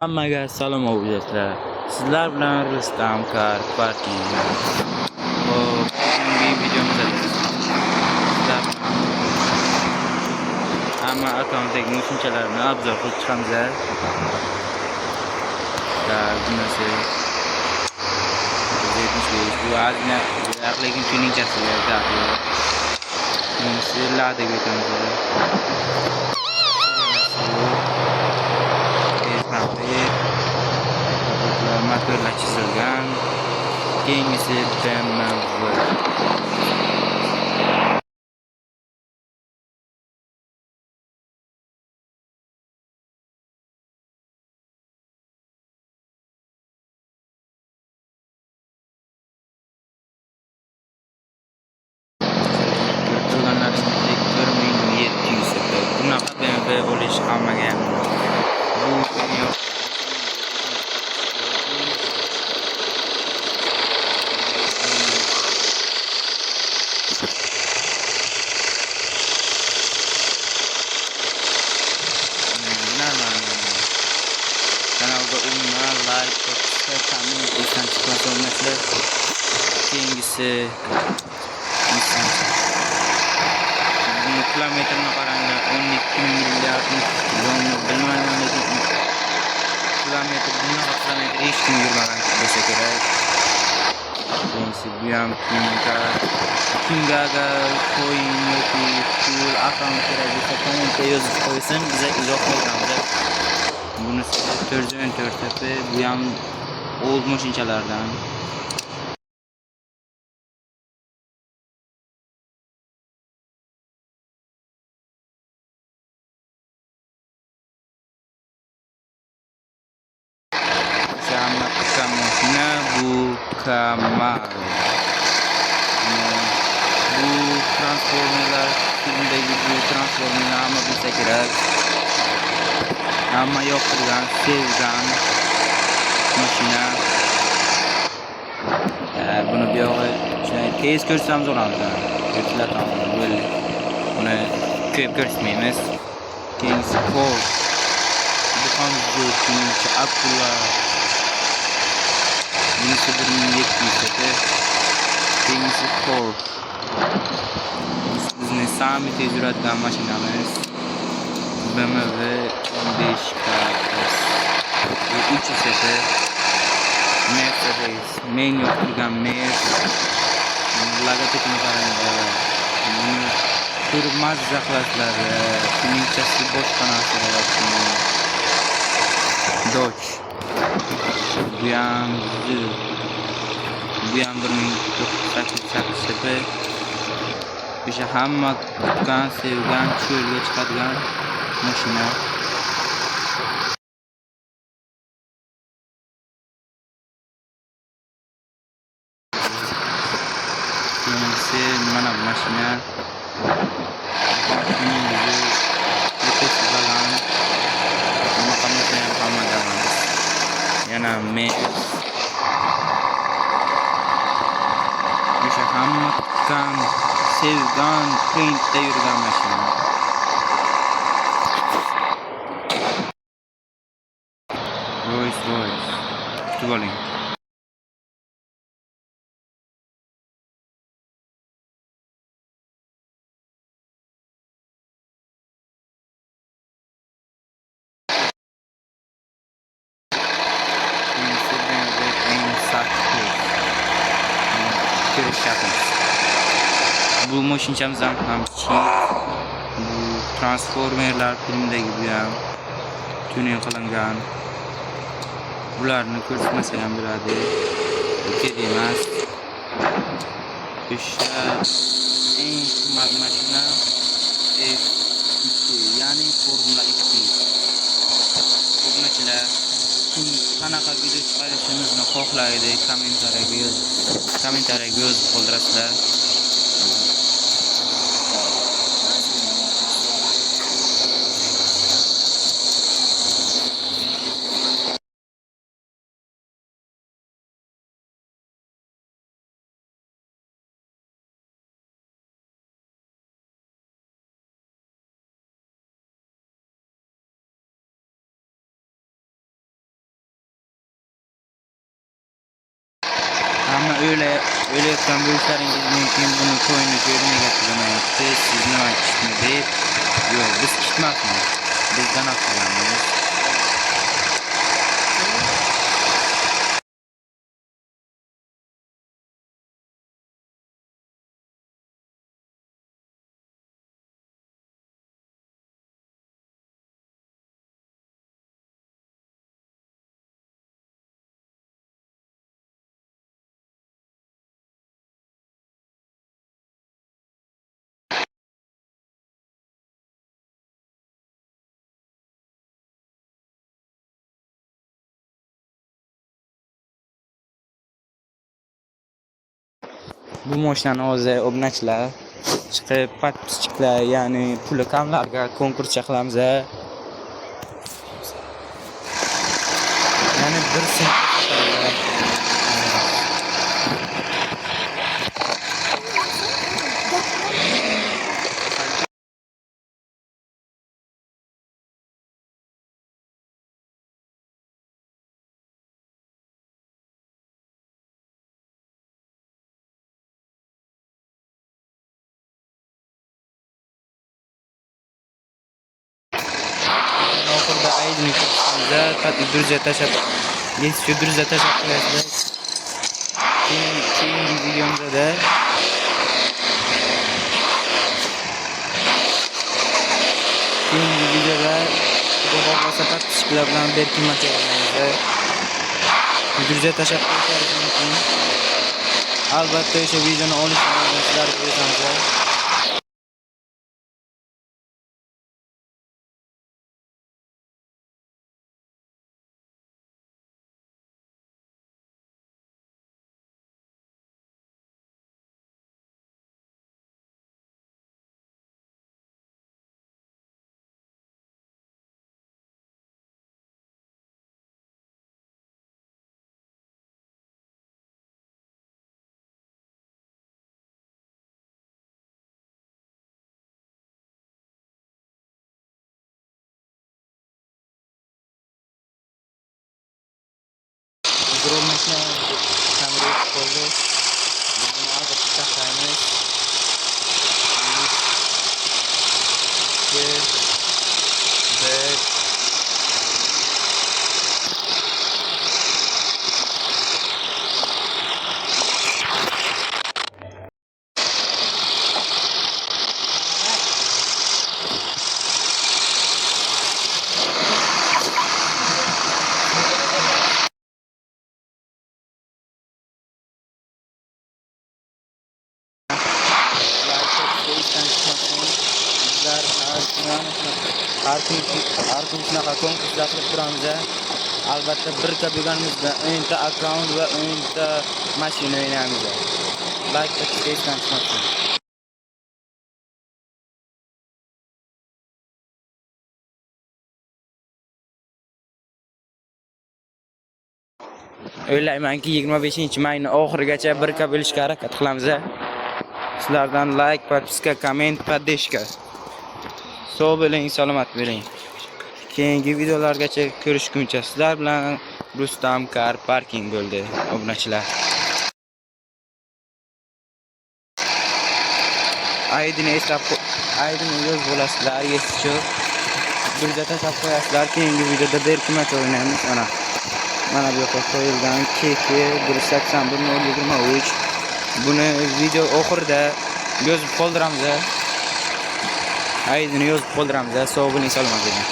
Hammaga salom do'stlar. Sizlar bilan Rustam Parking. Hop, bugungi videomizda sizlar hamma akkauntdagi qo'shimchalarni obzor qilib chiqamiz. Bunisi 75 bu ozgina lekin tuningchasiga ta'qib. Bunisi ladaga o'tamiz. Motorlar chizilgan. Keyingisi BMW. Turganlarimizga 1700 bunaqa BMW bo'lishi hammaga ham bu dunyo kanalga umuman like, subscribe, comment etishdan chiqmasin. Keyingisi kilometrini qaranglar, 12 milliard bilmayman, lekin kilometr bunaqa kilometr hech kim yurmagan bo'lsa kerak. Keyingisi bu ham kimga agar coin yoki pul akkaunt kerak bo'lsa kommentga yozib qo'ysin, biz izoh beramiz. Bunisi 414 TP, bu ham old moshinchalardan. Mashina bu Camaro. Bu transformerlar filmdagi bu transformerlar hamma bilsa kerak. Hamma yoqtirgan, sevgan mashina. Buni bu yog'i tez ko'rsam zo'ramiz. Ko'rsatamiz bo'ldi. Buni ko'p ko'rsatmaymiz. Keyingisi Ford. Bu ham zo'rkinchi akula. Bunisi 1700 Keyingisi Ford. Bizni sami tez yuradigan mashinamiz. BMW 15 Bu 300 Mercedes. Men yoqtirgan Merc. Logotipini qaranglar. Buni ko'rib mazza qilasizlar. Tuningchasi boshqa narsalar. Dodge. Bu ham 1808 TP. O'sha hamma kutgan, sevgan, cho'lga chiqadigan mashina. Keyingisi mana bu mashina. Yana o'sha hamma kutgan, sevgan, printda yurgan mashina. Rolls-Royce. Kutib oling. Bu moshinchamiz ham cheap. Bu transformerlar filmidagi bu ham tuning qilingan. Bularni ko'rsatmasa ham bo'ladi. Kerak emas. O'sha eng qimmat mashina F2, ya'ni Formula 2. Ko'pchilar qanaqa video chiqarishimizni xohlaydi, kommentariyaga yozib qoldirasizlar. mana o'ylayotgan bo'lishlaringiz mumkin, buni to'yni ko'rmay gapiramayapti, siz nima kishmi deb. Yo'q, biz kishmasmiz, biz dana qilamiz. Bu mashinani hozir obunachilar chiqib podpischiklar, ya'ni puli kamlarga konkurs qilamiz. Ya'ni bir sen oxirida aydin ko'rsatamiz. Qat'iy durja tashab, yetishga durja tashab qo'yasizlar. Keyingi videomizda Xudo xohlasa podpischiklar bilan berkin materiallarimizni durja tashab qo'yishingiz mumkin. Albatta o'sha videoni olishni sizlarga ko'rsatamiz. Mashinani ta'mirlash qoldi. Buni albatta taxlaymiz. Har kun shunaqa konkurslar qilib turamiz. Albatta bir bo'lganimizda o'yinda akkaunt va o'yinda mashina o'ynaymiz. Like esdan chiqmasin. O'ylaymanki 25-mayning oxirigacha bir bo'lishga harakat qilamiz. Sizlardan like, podpiska, komment, podдержка. Sog' bo'ling, salomat bo'ling. Keyingi videolargacha ko'rishguncha sizlar bilan Rustam Car Parking bo'ldi, obunachilar. Aydini yo'l bo'lasizlar, yetishib. Birga tashlab qo'yasizlar. Keyingi videoda berkimat o'ynaymiz. Mana bu yoqqa qo'yilgan keki 181.023. Buni video oxirida yozib qoldiramiz. Aydini yozib qoldiramiz. Sog' bo'ling, salomat bo'ling.